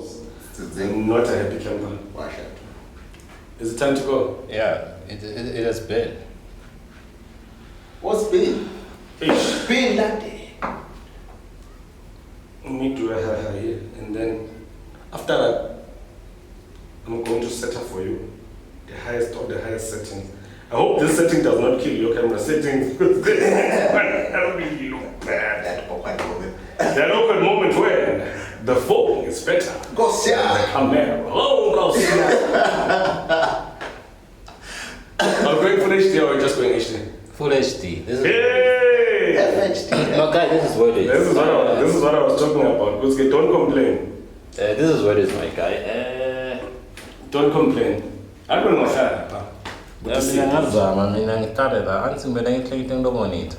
knows. I'm not a happy camper. Why should? Is it time to go? Yeah, it has been. What's been? Fish. Been that day. Me do a hair here, and then after that, I'm going to set up for you the highest of the highest settings. I hope this setting does not kill your camera settings. That'll be look bad. That awkward moment. That awkward moment where the phone is better. Go see than the camera. Oh, go see. Are we going full HD or are we just going HD? Full HD. This is Hey! FHD. no, guy. This is what it is. This is what I was talking about. Guys, don't complain. This is what it is, my guy. Don't complain. I'm going to share. Ngiyazama mina ngiqale la angithi ngibele ngihlekile into bonita.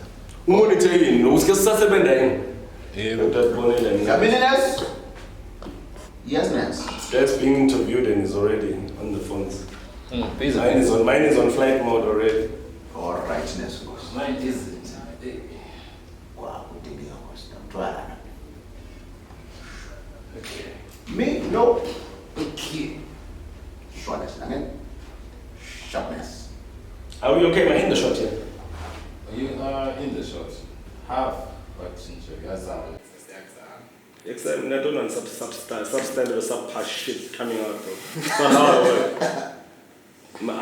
Umonitor yini? Uske sisasebenza yini? Yebo. Utazibonela mina. Cabinet. Yes, Nance. This guy's being interviewed and is already on the phones. Busy. Mine is on flight mode already. All right, Nance. Mine isn't. Wow, we did the host. Okay. Me? No. Okay. Shortness, sharpness. Are we okay? Am I in the shot here? You are in the shot. Half, but ngiyazama. Except I don't want substandard or subpar shit coming out, bro. It's not how I work.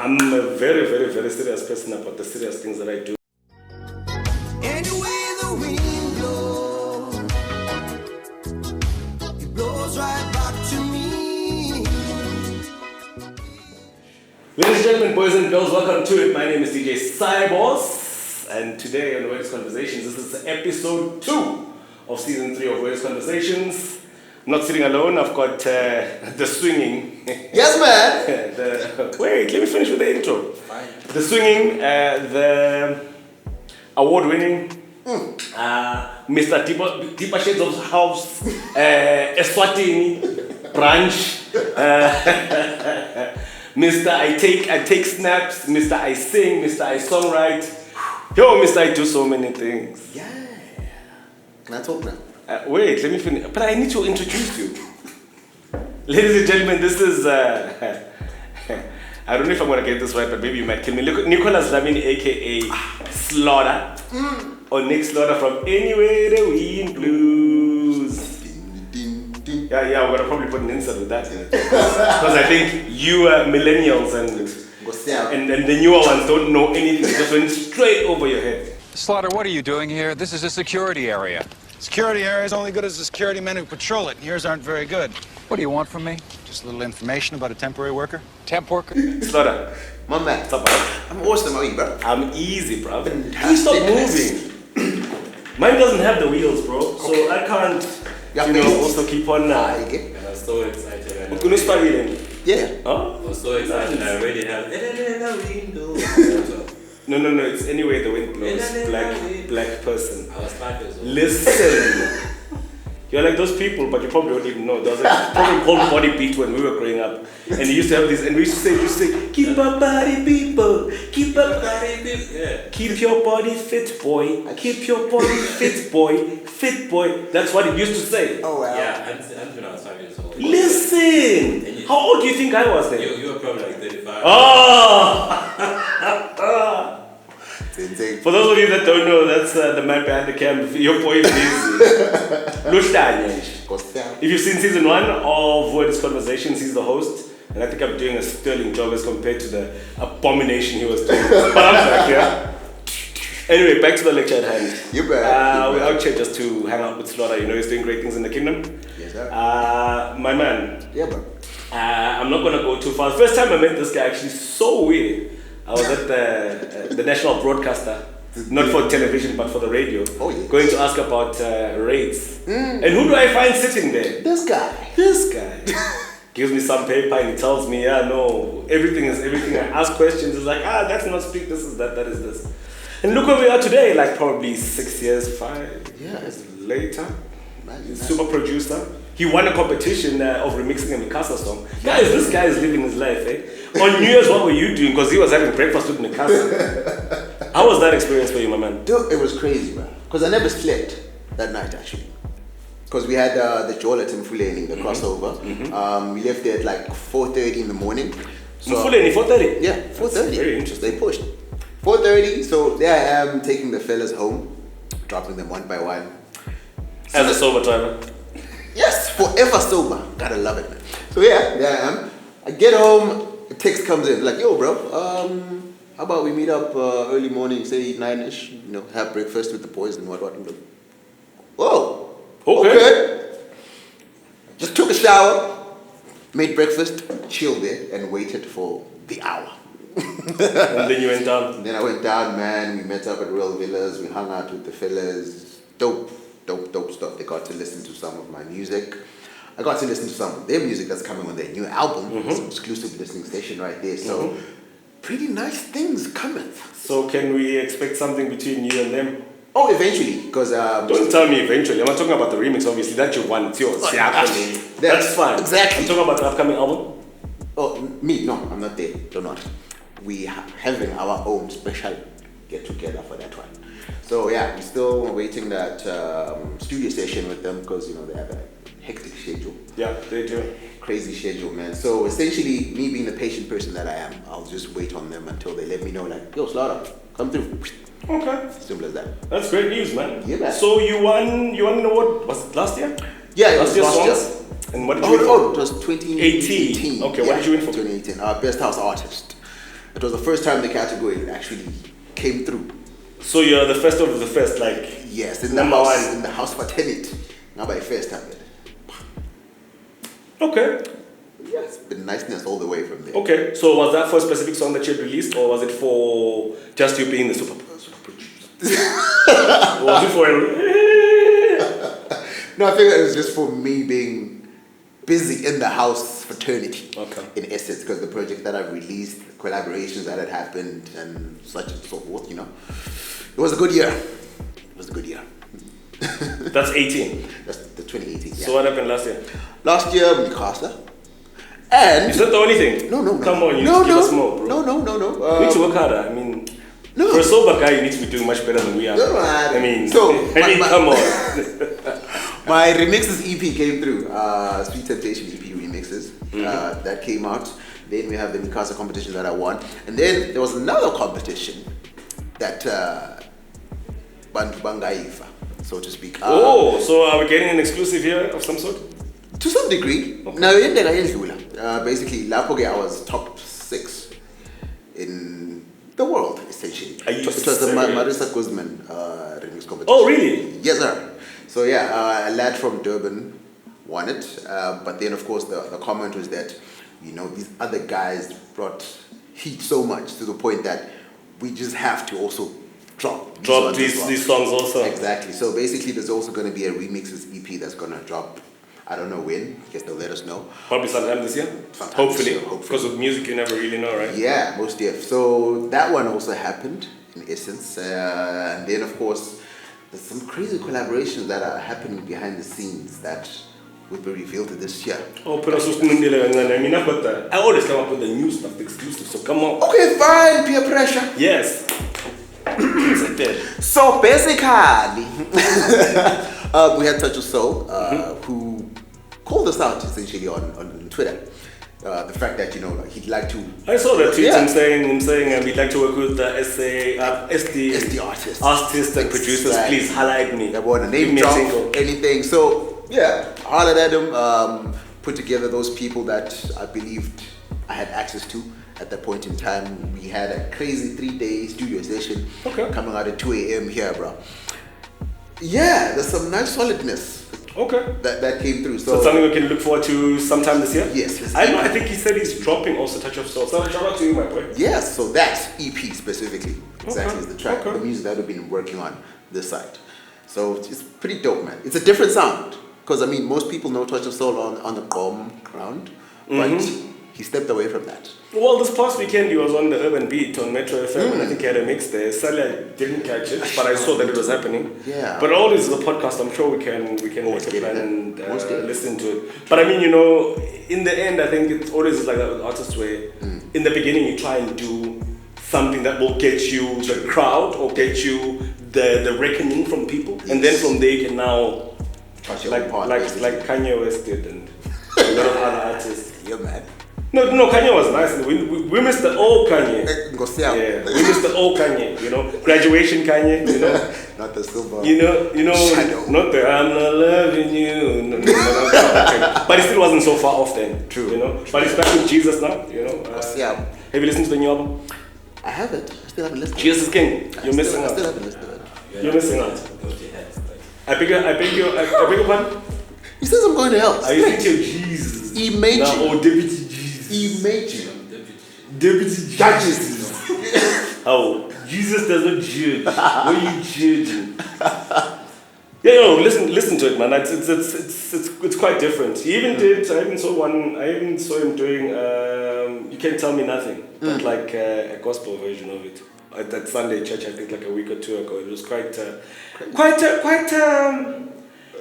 I'm a very, very, very serious person about the serious things that I do. Anyway, the wind blows, it blows right back to me. Ladies and gentlemen, boys and girls, welcome to it. My name is DJ Cybos, and today on Words Conversations, this is episode 2 of season 3 of Words Conversations. I'm not sitting alone, I've got the swinging. Yes, man. Wait, let me finish with the intro. Fine. The swinging, the award-winning, Mr. Deepa Shades of House, Eswatini, branch, Mr. I take snaps, Mr. I sing, Mr. I songwrite. Yo, Mr. I do so many things. Yeah. Can I talk now? Wait, let me finish. But I need to introduce you. Ladies and gentlemen, this is, I don't know if I'm going to get this right, but maybe you might kill me. Nicholas Lamini, a.k.a. Slotta. Or Nick Slotta from Anywhere the Wind Blues. Yeah, we're going to probably put an insert with that. Because I think you millennials and the newer ones don't know anything. It just went straight over your head. Slotta, what are you doing here? This is a security area. Security area is only good as the security men who patrol it, and yours aren't very good. What do you want from me? Just a little information about a temporary worker. Temp worker? Slotta. My man. What's up, bro? I'm awesome, how are you, bro? I'm easy, bro. Please stop moving. Mine doesn't have the wheels, bro. So I can't, also keep on now. I get. I was so excited. We're going to start reading. Yeah. Huh? I was so excited. I already have. No, it's Anyway the Wind Blows. Black person. I was 5 years old. Listen. You're like those people, but you probably don't even know. There was a program called Body Beat when we were growing up. And you used to have this, and we used to say, keep a body, people. Keep a body, people. Yeah. Keep your body fit, boy. Keep your body fit, boy. Fit, boy. That's what it used to say. Oh, wow. Yeah, and when I was 5 years old. Listen. How old do you think I was then? You were probably like 35. Oh! For those of you that don't know, that's the man behind the cam. Your boy is Lushanya. If you've seen season 1 of Words Conversations, he's the host. And I think I'm doing a sterling job as compared to the abomination he was doing. But I'm back, yeah? Anyway, back to the lecture at hand. You're back. We're out here just to hang out with Slotta. You know, he's doing great things in the kingdom. Yes, sir. My man. Yeah, bro. I'm not going to go too far. The first time I met this guy, actually, so weird. I was at the national broadcaster, not for television, but for the radio. Oh, yes. Going to ask about rates. And who do I find sitting there? This guy. This guy. Gives me some paper and he tells me, yeah, no, everything is everything. I ask questions, it's like, that's not speak, this is that is this. And look where we are today, like probably 6 years, 5 years later. Super producer. He won a competition of remixing a Mikasa song. Guys, this guy is living his life, eh? On New Year's, what were you doing? Because he was having breakfast with Mikasa. How was that experience for you, my man? Dude, it was crazy, bro. Because I never slept that night, actually. because we had the Joel at Mfuleni, the crossover. We left there at like 4:30 in the morning. So, Mfuleni, 4:30? Yeah, 4:30. Very interesting. They pushed. 4:30, so there I am taking the fellas home, dropping them one by one. As a sober driver. Yes, forever sober. Gotta love it, man. So yeah, there I am. I get home, a text comes in, like, yo, bro, how about we meet up early morning, say 9-ish, you know, have breakfast with the boys and what. And whoa, okay. Just took a shower, made breakfast, chilled there, and waited for the hour. And then you went down. Then I went down, man. We met up at Royal Villas. We hung out with the fellas. Dope stuff. They got to listen to some of my music. I got to listen to some of their music that's coming on their new album. It's an exclusive listening station right there. So, pretty nice things coming. So can we expect something between you and them? Oh, eventually, because don't tell me eventually. I'm not talking about the remix, obviously. That you want, it's yours. That's fine. Exactly. I'm talking about the upcoming album. Oh, me? No, I'm not there. Do not. We are having our own special get together for that one. So yeah, we're still waiting that studio session with them because you know they have a hectic schedule. Yeah, they do. Crazy schedule, man. So essentially, me being the patient person that I am, I'll just wait on them until they let me know, like, yo, Slotta, come through. Okay. Simple as that. That's great news, man. Yeah, man. So you won an award, was it last year? Yeah, it last was year. year. And what did you win for? Oh, it was 2018. Okay, what did you win for? 2018. Best House Artist. It was the first time the category actually came through. So you're the first of the first, like. Yes, in number the house, one. in the house for tenant. Now by first time. Okay. Yeah, it's been niceness all the way from there. Okay, so was that for a specific song that you had released, or was it for just you being the super producer? Or was it for No, I think it was just for me being busy in the house fraternity. Okay. In essence, because the project that I've released, collaborations that had happened, and such and so forth, you know. It was a good year. It was a good year. That's 18. That's the 2018. Yeah. So what happened last year? Last year, Mikasa. And Is that the only thing? no. Come on, you no, need to give no, us more, bro. No. We need to work harder. I mean, No. for a sober guy, you need to be doing much better than we are. No, I mean, so, come on. My remixes EP came through. Sweet Temptation EP remixes that came out. Then we have the Mikasa competition that I won, and then there was another competition that Bantu Bangaifa, so to speak. So are we getting an exclusive here of some sort? To some degree. Now basically, lapho I was top 6 in the world essentially. Are you It was the serious? Marisa Guzman remix competition. Oh, really? Yes, sir. So yeah, a lad from Durban won it, but then of course the comment was that, you know, these other guys brought heat so much to the point that we just have to also drop these songs also. Exactly. So basically, there's also going to be a remixes EP that's going to drop. I don't know when. I guess they'll let us know. Probably sometime this year. Sometime Hopefully. this year, hopefully. Because with music, you never really know, right? Yeah, most def. So that one also happened in essence, and then of course there's some crazy collaborations that are happening behind the scenes that will be revealed this year. Oh, but I mean, I always come up with the new stuff, the exclusive, so come on. Okay, fine. Peer pressure. Yes. It's dead. So basically, we had Touch of Soul, who called us out essentially on Twitter. The fact that, you know, he'd like to. I saw that tweet. Him saying we'd like to work with the SD artists and producers. Please highlight me. They want a name drop, anything. So yeah, hollered at him. Put together those people that I believed I had access to at that point in time. We had a crazy 3-day studio session coming out at 2 a.m. here, bro. Yeah, there's some nice solidness. Okay. That came through. So it's something we can look forward to sometime this year? Yes. I know. I think he said he's dropping also Touch of Soul. So shout out to you, my boy. Yes, so that's EP specifically. Exactly, is the track, Okay. the music that we've been working on this side. So it's pretty dope, man. It's a different sound. Because, I mean, most people know Touch of Soul on the Qom ground. But he stepped away from that. Well, this past weekend he was on the Urban Beat on Metro FM, and I think he had a mix there. Sadly, I didn't catch it, but I saw that it was happening. Yeah. But always the podcast, I'm sure we can make a get plan it. and Most definitely. listen to it. But I mean, you know, in the end, I think it's always like that with artists where in the beginning you try and do something that will get you the crowd or get you the reckoning from people, and then from there you can now Trust your own part, like basically. Kanye West did and a lot of other artists. Yeah, man. No, Kanye was nice. We missed the old Kanye. Ngosiyam. Yeah, we missed the old Kanye. You know, graduation Kanye. You know, Not the silver. you know, Shadow. not the I'm not loving you. No. But he still wasn't so far off then. True. You know, but he's back with Jesus now. You know. Ngosiyam. Have you listened to the new album? I haven't. I still haven't listened. Jesus is King. You're missing I still out. haven't listened to it. You're missing out. I beg your pardon. He says I'm going to hell. Are you thinking of Jesus? He made Now, you. or Deputy Jesus? He made you. Deputy judges. How Jesus does not judge. What are you judging? Yeah, listen to it, man. It's quite different. He even did. I even saw him doing. You Can't Tell Me Nothing, but like a gospel version of it at that Sunday church. I think like a week or two ago. It was quite.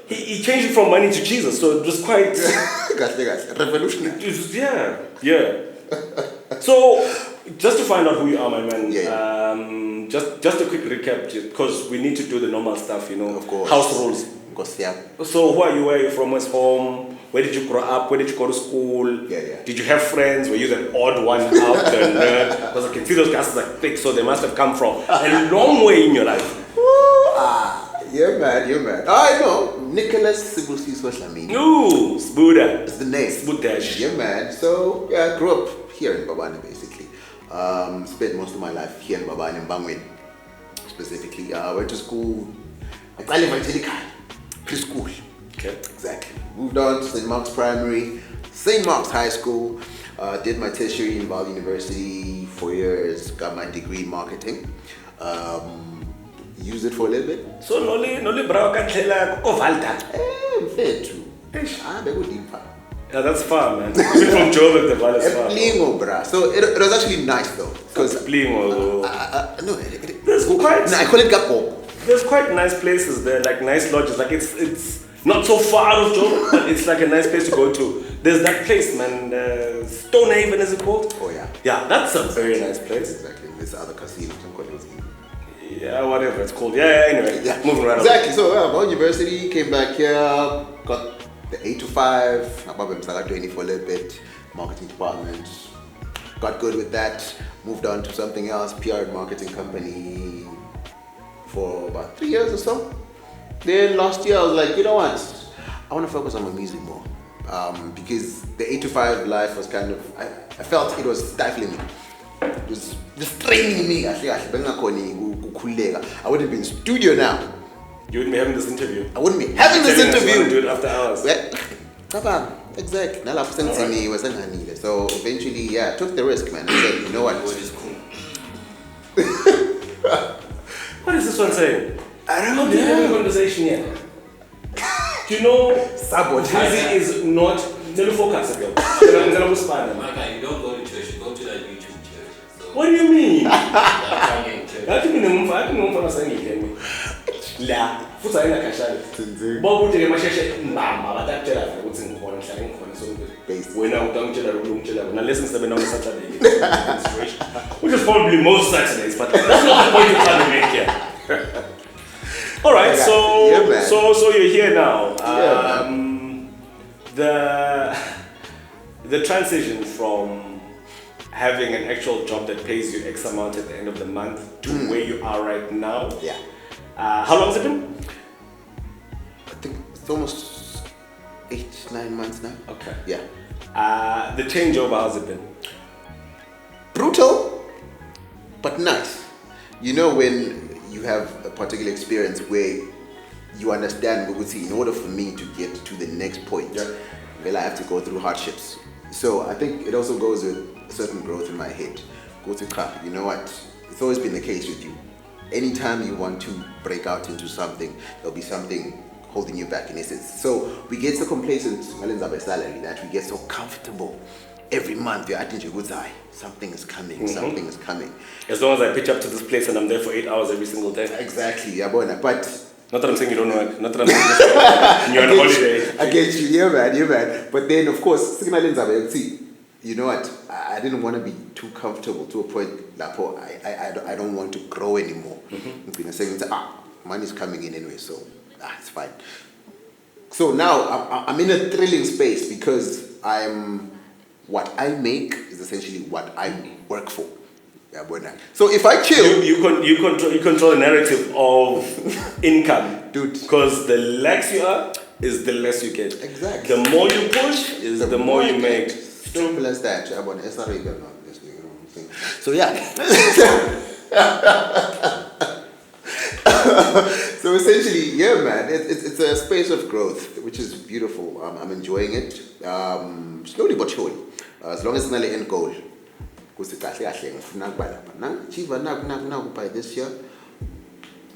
He changed it from money to Jesus, so it was quite. Revolutionary. Yeah. So, just to find out who you are, my man. Yeah. Just a quick recap, because we need to do the normal stuff, you know. Of course. House rules. Ngosiyam. So, who are you? Where are you from? Where's home? Where did you grow up? Where did you go to school? Yeah. Did you have friends? Were you the odd one out, the nerd? Because I can see those guys are thick, so they must have come from a long way in your life. Yeah, man. I know. Nicholas Sibusiso Dlamini. Ooh, Sbuda. That's the name. Sbudash. Yeah, man. So, yeah, I grew up here in Babane, basically. Spent most of my life here in Babane, in Bangwen, specifically. Went to school. I call it preschool. Okay. Exactly. Moved on to St. Mark's Primary, St. Mark's High School. Did my tertiary in Bali University, 4 years. Got my degree in marketing. Used it for a little bit. So, noli bravo ka tlela ko Valta. Fair true. Yeah, that's far, man. Even from Joburg, the valley is far. Plingo, bruh. So it was actually nice though. Because Plingo. No, I call it Gapo. There's quite nice places there, like nice lodges. Like it's not so far out of Joburg, but it's like a nice place to go to. There's that place, man. Stonehaven, is it called? Oh yeah. Yeah, that's a very nice place. Exactly. This other casino. Yeah, whatever it's called. Yeah, anyway. Yeah. Moving right Exactly. So Bali University, came back here, got the 8 to 5. I got 20 for a little bit. Marketing department. Got good with that. Moved on to something else, PR and marketing company for about 3 years or so. Then last year I was like, you know what? I want to focus on my music more. Because the 8 to 5 life was kind of, I felt it was stifling me. It was just training me. I wouldn't be in studio now. You wouldn't be having this interview. I wouldn't be having this Telling us you want to interview. do it after hours. Exactly. So eventually, yeah, I took the risk, man. I said, you know what? What is this one saying? I don't Not having a conversation yet. Do you know Sabotage. Dizzy is not focus again. I'm gonna whisper. Micah, you don't go to church, you go to that YouTube church. So What do you mean? that church. I think ngumfana sayingikemi. La, futhi ayinakashali. Bokuthi ke masheshe mbamba batakutshela ukuthi ngikhona ngihlala ngikhona sonke. Wena utangitshela lo ungitshela wena lesson seven on Saturday. Inspiration. Which is probably most Saturdays, but that's not the point you're trying to make here. All right, so Yeah, man. so you're here now. Yeah, The transition from having an actual job that pays you X amount at the end of the month to where you are right now. Yeah. How long has it been? I think it's almost 8-9 months now. Okay. Yeah. The changeover, how's it been? Brutal, but nice. You know when you have a particular experience where you understand, in order for me to get to the next point, well, I have to go through hardships. So I think it also goes with a certain growth in my head. Go to crap. You know what? It's always been the case with you. Anytime you want to break out into something, there'll be something holding you back in essence. So we get so complacent salary that we get so comfortable. Every month you're at something is coming, something is coming. As long as I pitch up to this place and I'm there for 8 hours every single day. Exactly, yeah, but Not that I'm saying you don't work. Not that I'm saying you're on holiday. I get you, yeah man. But then of course, you know what? I didn't want to be too comfortable to a point that I don't want to grow anymore. Saying money's coming in anyway, so it's fine. So now I'm in a thrilling space because what I make is essentially what I work for. Yeah, so if I chill, you control the narrative of income, dude. Because the lax you are is the less you get. Exactly. The more you push is the more you make. Simple as that. I'm on S03. So yeah. So essentially, yeah, man, it's a space of growth, which is beautiful. I'm enjoying it, slowly but surely. As long as it's not the end goal. Because by this year,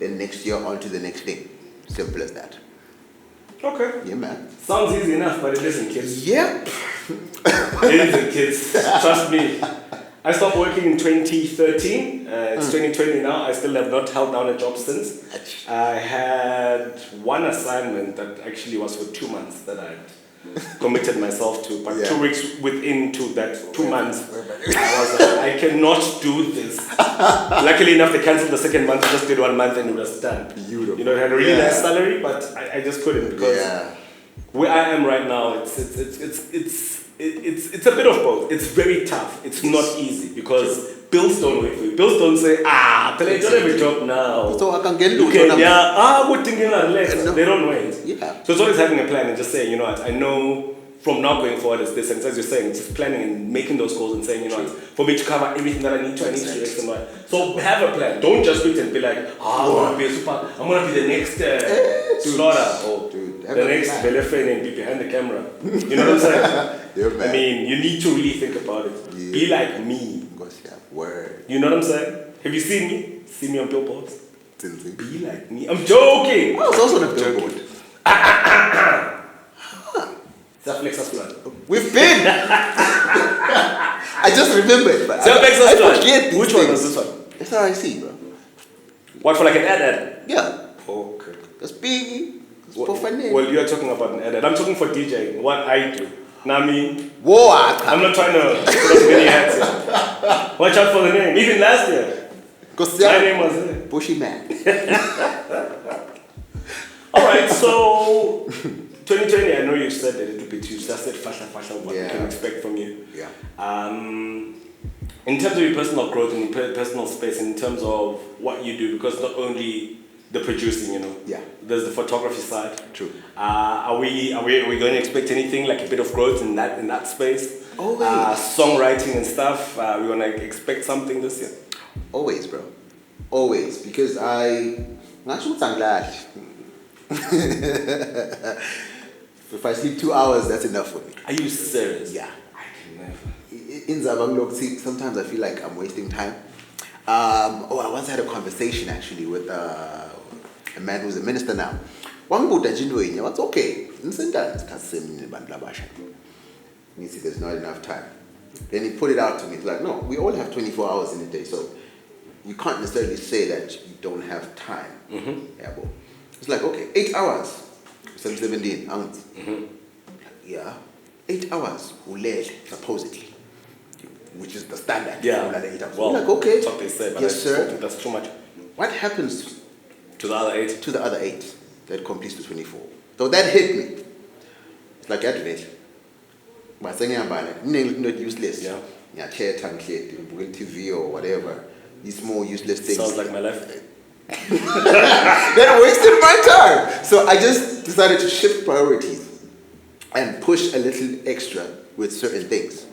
then next year on to the next thing. Simple as that. Okay. Yeah, man. Sounds easy enough, but it isn't, kids. Yep. It isn't, kids. Trust me. I stopped working in 2013. It's 2020 now. I still have not held down a job since. I had one assignment that actually was for 2 months that I committed myself to. But 2 weeks within that 2 months, I was like, I cannot do this. Luckily enough, they cancelled the second month. I just did 1 month and it was done. Beautiful. You know, it had a really nice salary, but I just couldn't because where I am right now, it's a bit of both. It's very tough. It's not easy because bills don't wait for you. Bills don't say, I don't have a job now. So I can get good thing relax. They don't wait. Yeah. So it's always having a plan and just saying, you know what, I know from now going forward it's this, and as you're saying, just planning and making those goals and saying, you know what, for me to cover everything that I need to do X and Y. So have a plan. Don't just wait and be like, I'm gonna be the next Slotta or the next Belefane and be behind the camera. You know what I'm saying? Yeah, I mean, you need to really think about it. Yeah. Be like me. Word. You know what I'm saying? Have you seen me? See me on billboards? Be Be like me. I'm joking. I was also on a billboard. We've been. I just remembered. But I forget these Which one was this one? That's how I see, bro. What, for like an ad? Yeah. Okay. That's big. Well, you are talking about an ad. I'm talking for DJing. What I do. Nami. Whoa. I'm not trying to put as many hats here. Watch out for the name. Even last year. My name was there. Bushy man. Alright, so 2020, I know you said that it will be too. Just said fashion, what we can expect from you. Yeah. In terms of your personal growth and your personal space, in terms of what you do, because not only the producing, you know. Yeah. There's the photography side. True. Are we going to expect anything like a bit of growth in that space? Always. Songwriting and stuff. We're going to expect something this year. Always, bro. Always, because I'm glad. If I sleep 2 hours, that's enough for me. Are you serious? Yeah. I can never. In Zabanglo, sometimes I feel like I'm wasting time. I once had a conversation actually with a man who's a minister now. What's okay? He said there's not enough time. Then he put it out to me. He's like, no, we all have 24 hours in a day, so you can't necessarily say that you don't have time. Mm-hmm. Yeah, but it's like, okay, 8 hours. 17 ounces. Mm-hmm. Yeah, 8 hours, supposedly. Which is the standard. Yeah. Well, like, okay. That's what they say, but yes, sir. Think that's too much. What happens to the other 8? To the other 8 that completes to 24. So that hit me. It's like advert. But saying about not useless. Yeah. Yeah, chair tank TV or whatever. These more useless things. Sounds like my life. That wasted my time. So I just decided to shift priorities and push a little extra with certain things.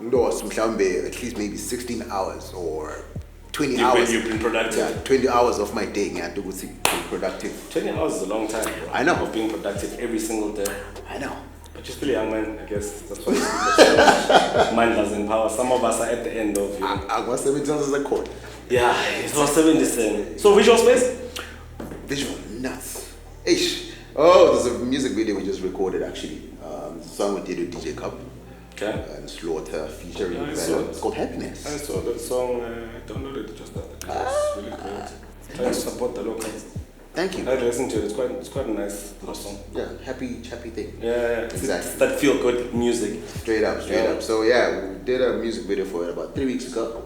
At least maybe 16 hours or 20 hours. You've been productive. Yeah, 20 hours of my day. Yeah, to be productive. 20 hours is a long time, bro. I know. Of being productive every single day. I know. But you're still a young man, I guess. That's why mind doesn't power. Some of us are at the end of you. I was 70 as a code. Yeah, it was 77. So visual space? Visual nuts. Ish. Oh, there's a music video we just recorded actually. It's a song we did with DJ Cup. Okay. And Slotta featuring It's called Happiness. I saw that song. I downloaded it just that. It's really great. Trying to support the locals. Thank you. I listen to it. It's quite a nice song. Yeah, happy thing. Yeah. Exactly. It's that feel good music. Straight up. So yeah, we did a music video for it about 3 weeks ago.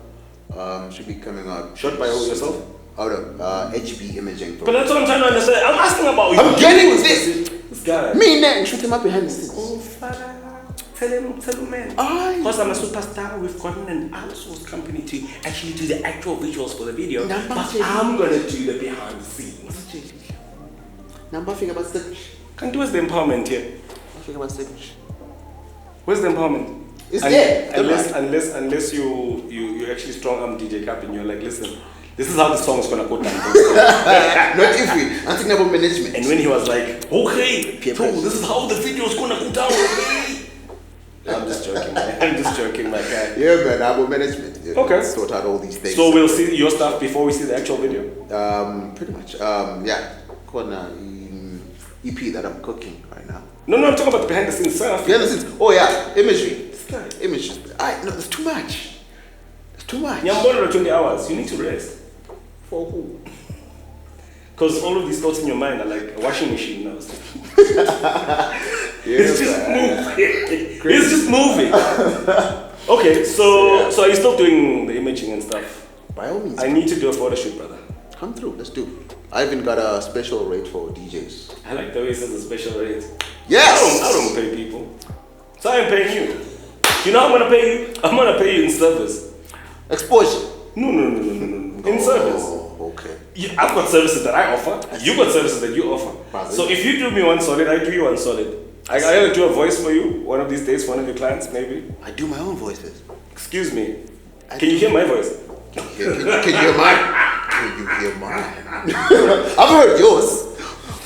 Should be coming out. Shot by yourself? Out of HB Imaging. But that's what I'm trying to understand. I'm asking about you. I'm getting this. guy. Me next, shoot him up behind the scenes. Oh, father. Tell him, man. Aye. Because I'm a superstar, we've gotten an outsourced company to actually do the actual visuals for the video. Number But three. I'm gonna do the behind the scenes. Number thing about stage. Can't do where's the empowerment here? Think about stage. Where's the empowerment? It's there. Unless you actually strong arm DJ Cap and you're like, listen, this is how the song is gonna go down. Not if we. I'm thinking about management. And when he was like, okay, Peer so pressure. this is how the video is gonna go down, okay? I'm just joking, man. I'm just joking, my guy. Yeah, man. About management. You know, Okay. Sort out all these things. So we'll see your stuff before we see the actual video. Pretty much. Yeah. Corner EP that I'm cooking right now. No, I'm talking about the behind the scenes stuff. Behind the scenes. Oh yeah, imagery. This guy. Images. No, it's too much. It's too much. Yeah, I'm born 20 hours. You need to rest. For who? Because all of these thoughts in your mind are like a washing machine now. Yes, It's just man. moving. It's just moving. Okay, so are you still doing the imaging and stuff? By all means. I need to do a photo shoot, brother. Come through. Let's do. I even got a special rate for DJs. I like the way he says a special rate. Yes. I don't pay people. So I'm paying you. You know how I'm gonna pay you? I'm gonna pay you in service. Exposure. No. In service. Oh, okay. I've got services that I offer. You got services that you offer. Pardon? So if you do me one solid, I do you one solid. I gotta do a voice for you one of these days for one of your clients, maybe. I do my own voices. Excuse me. Can you hear my voice? Can you hear mine? Can you hear mine? I've heard yours.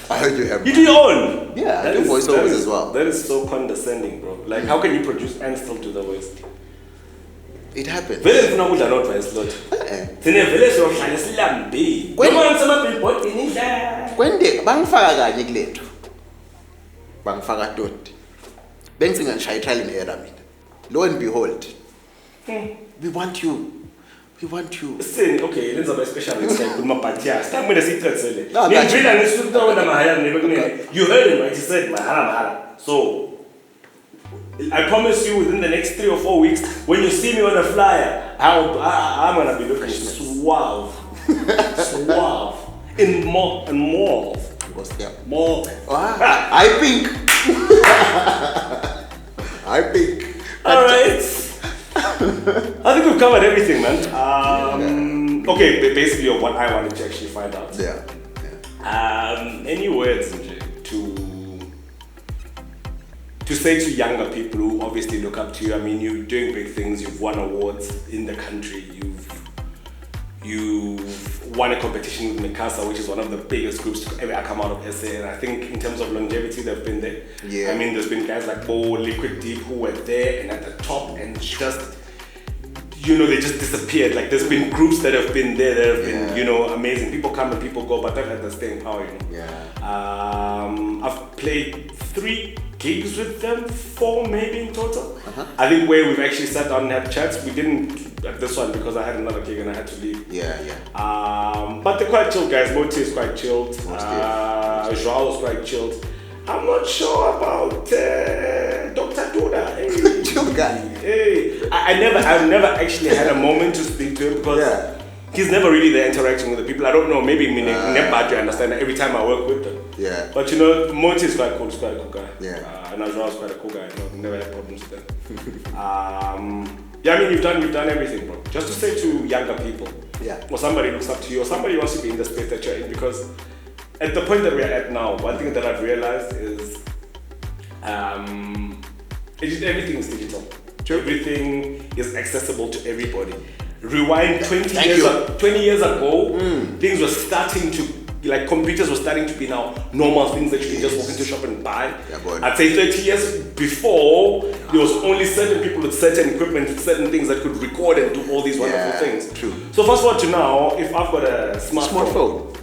I heard you have. You do your own. Yeah, I That do is- voiceovers that is- as well. That is so condescending, bro. Like, how can you produce and still do the voice? It happens. Vele ndifuna ukudla nodvice lot. Thine vele siyohlala silambe. When- Noma ngisemabhilbhodini indlela. Kwende bangifaka kanye kulethu. Bangifaka toti. Bengicinga ngishaya i-trial and error mina. Lo and behold. We want you. We want you. Sini, okay, lenza ba special next time kuluma bhatia. Sitamile siqetsele. No, I got you. Ngivila ngisuka wena mahaya nebekunene. You heard him, right? He said mahala. So I promise you within the next 3 or 4 weeks, when you see me on a flyer, I'm gonna be looking suave. Suave. In more and more. More. I think. I think. Alright. I think we've covered everything, man. Okay, basically what I wanted to actually find out. Yeah. Any words Nje, to say to younger people who obviously look up to you? I mean, you're doing big things. You've won awards in the country. You've won a competition with Mikasa, which is one of the biggest groups to ever come out of SA. And I think in terms of longevity, they've been there. Yeah. I mean, there's been guys like Bo, Liquid Deep, who were there and at the top and just, they just disappeared. Like, there's been groups that have been there that have been, amazing. People come and people go, but they've had the staying power, Yeah. I've played 3 gigs with them, 4 maybe in total. I think where we've actually sat down and had chats, we didn't at this one because I had another gig and I had to leave. Yeah. But they're quite chill guys. Moti is quite chilled. Mostly. Joao is quite chilled. I'm not sure about Dr. Duda. Hey. Chill guy. Hey, I've never actually had a moment to speak to him because he's never really there interacting with the people. I don't know, maybe never understand that every time I work with them. Yeah. But Moti is quite cool. He's quite a cool guy. Yeah. And Joao is quite a cool guy. Never had problems with them. Yeah, I mean, you've done everything, bro. Just to say to younger people, or somebody looks up to you, or somebody wants to be in the space that you're in, because at the point that we're at now, one thing that I've realized is everything is digital. Everything is accessible to everybody. Rewind 20 years ago, things were starting to, like computers were starting to be now normal things that you can just walk into a shop and buy. I'd say 30 years before, there was only certain people with certain equipment, certain things that could record and do all these wonderful things. True. So fast forward to now, if I've got a smartphone,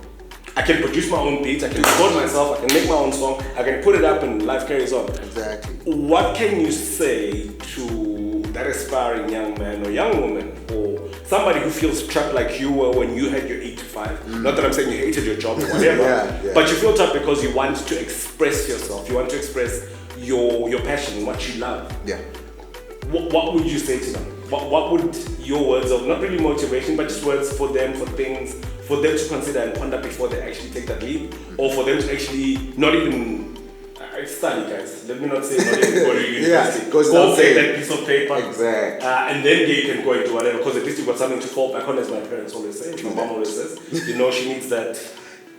I can produce my own beats, I can record myself, I can make my own song, I can put it up and life carries on. Exactly. What can you say to that aspiring young man or young woman or somebody who feels trapped like you were when you had your 8 to 5? Not that I'm saying you hated your job or whatever, but you feel trapped because you want to express yourself, you want to express your passion, what you love. Yeah. What would you say to them? What would your words of, not really motivation, but just words for them, for things, for them to consider and ponder before they actually take that leap, or for them to actually not even, study, guys. Let me not say not even go to university. goes Go without get saying. that piece of paper. Exactly. And then you can go into whatever, because at least you've got something to fall back on, as my parents always say. My mom always says, you know, she needs that.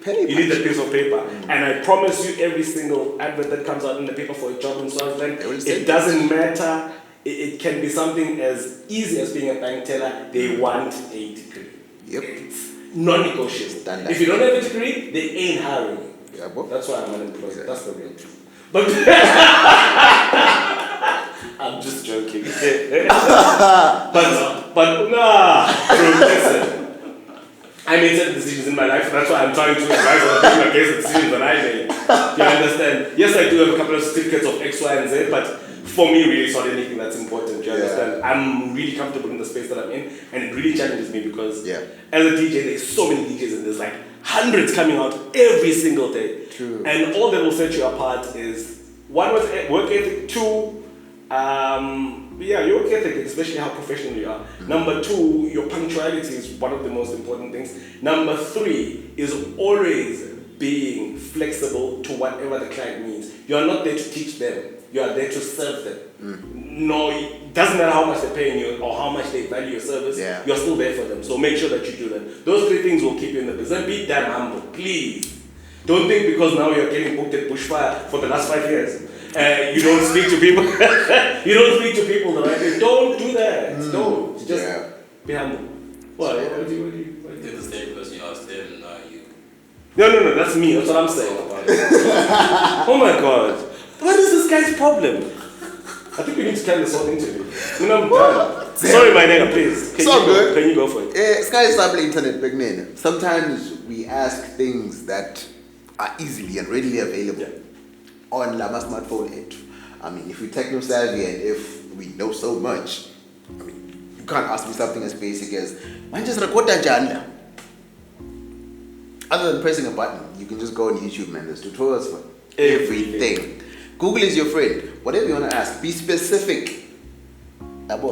Paper. You need that piece of paper. And I promise you, every single advert that comes out in the paper for a job in Swaziland, it doesn't matter. It can be something as easy as being a bank teller. They want a degree. Yep. It's non-negotiable. Standard. If you don't have a degree, they ain't hiring you. Yeah, bro. That's why I'm unemployed. That's the real truth. But I'm just joking. but nah, bro, listen. I made certain decisions in my life. That's why I'm trying to advise other people against the decisions that I made. Do you understand? Yes, I do have a couple of certificates of X, Y, and Z, but for me, really, it's not anything that's important. Do you understand? I'm really comfortable in the space that I'm in, and it really challenges me because as a DJ, there's so many DJs and there's like hundreds coming out every single day. True. And all that will set you apart is one was work ethic, two, your work ethic, especially how professional you are. Number two, your punctuality is one of the most important things. Number three is always being flexible to whatever the client needs. You are not there to teach them. You are there to serve them. No, it doesn't matter how much they're paying you or how much they value your service. You're still there for them. So make sure that you do that. Those three things will keep you in the business. Be damn humble, please. Don't think because now you're getting booked at Bushfire for the last 5 years. You don't speak to people. You don't speak to people the right way. Don't do that. Don't. Just be humble. What do you? Did the same question you asked him, you. No, that's me. That's what I'm saying about it. Oh my God. What is this guy's problem? I think we need to carry this whole interview. I'm done. Sorry, my nigga, please. Can you go for it? Sky is the internet, big man. Sometimes we ask things that are easily and readily available on Lama smartphone. I mean, if we're techno savvy and if we know so much, I mean, you can't ask me something as basic as, man, just record that janda. Other than pressing a button, you can just go on YouTube, man. There's tutorials for everything. Google is your friend. Whatever you want to ask, be specific.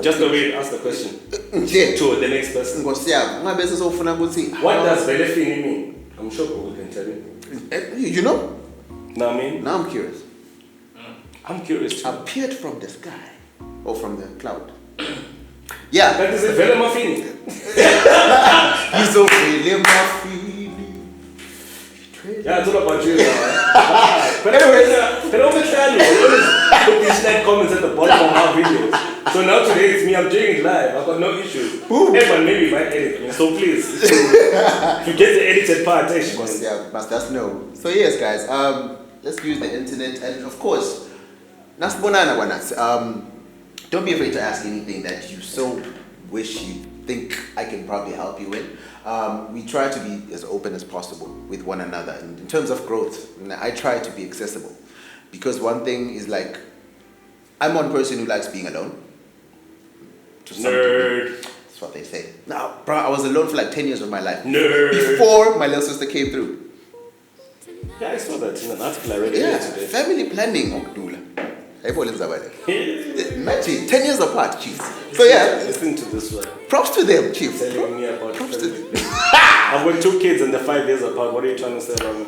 Just the way you ask the question. To the next person. What does Belefini mean? I'm sure Google can tell you. You know? Now I mean? Now I'm curious. I'm curious too. Appeared from the sky. Or from the cloud. Yeah. That is a Velemafini. He's a Velemafini. Yeah, it's all about you. But anyways, they don't put these like comments at the bottom of our videos. So now today it's me, I'm doing it live. I've got no issues. Everyone maybe might edit me. So please, if you get the edited part, must just know. So yes, guys, let's use the internet, and of course, don't be afraid to ask anything that you so wish you think I can probably help you with. We try to be as open as possible with one another. And in terms of growth, I try to be accessible. Because one thing is like, I'm one person who likes being alone. Nerd. That's what they say. Now, bro, I was alone for like 10 years of my life. Nerd. Before my little sister came through. Yeah, I saw that in an article I read today. Family planning, Okdula. Imagine 10 years apart, chief. So yeah, listen to this one. Props to them, chief. Telling me about props to them. I've got 2 kids and they're 5 years apart. What are you trying to say about me?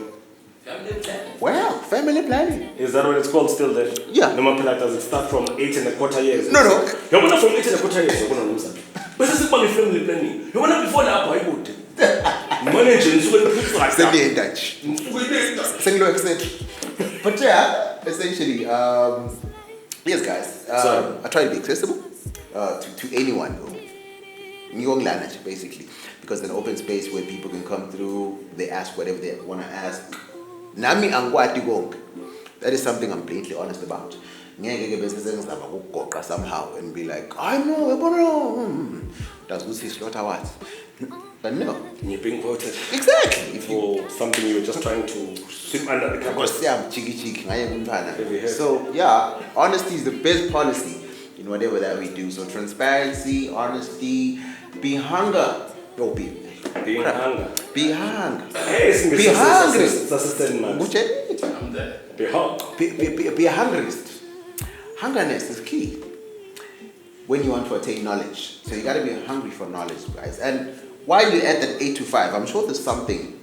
Family planning. Wow, family planning. Is that what it's called still there? Yeah. No matter like, does it start from 8.25 years? No. You're not from 8.25 years. You're going to lose that. But this is my family planning. You're not before that. Why would managing so many people like that? Send Dutch. Send no accent. But yeah, essentially, yes, guys. I try to be accessible to anyone who basically, because an open space where people can come through, they ask whatever they want to ask. Nami angwati gong. That is something I'm blatantly honest about. Somehow and be like, I know, does Lucy Slotta what? But no. And you're being quoted. Exactly. For something you were just trying to sweep under the carpet. So yeah, honesty is the best policy in whatever that we do. So transparency, honesty, be hunger. No, be hunger. Be hungry. Hey, be hungry. I'm there. Be a hungerist. Hungerness is key when you want to attain knowledge. So you got to be hungry for knowledge, guys. And while you're at that 8 to 5, I'm sure there's something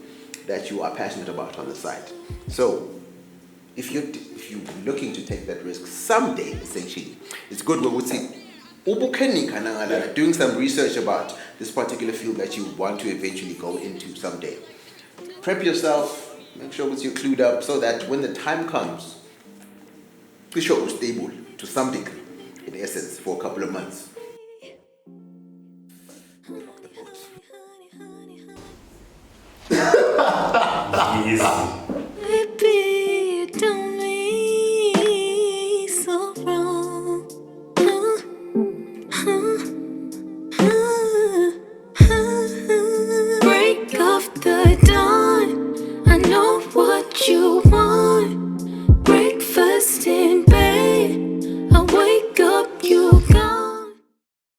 that you are passionate about on the side. So if if you're looking to take that risk someday, essentially, it's good we would see doing some research about this particular field that you want to eventually go into someday. Prep yourself, make sure you're clued up so that when the time comes, the show is stable to some degree, in essence, for a couple of months. Yes.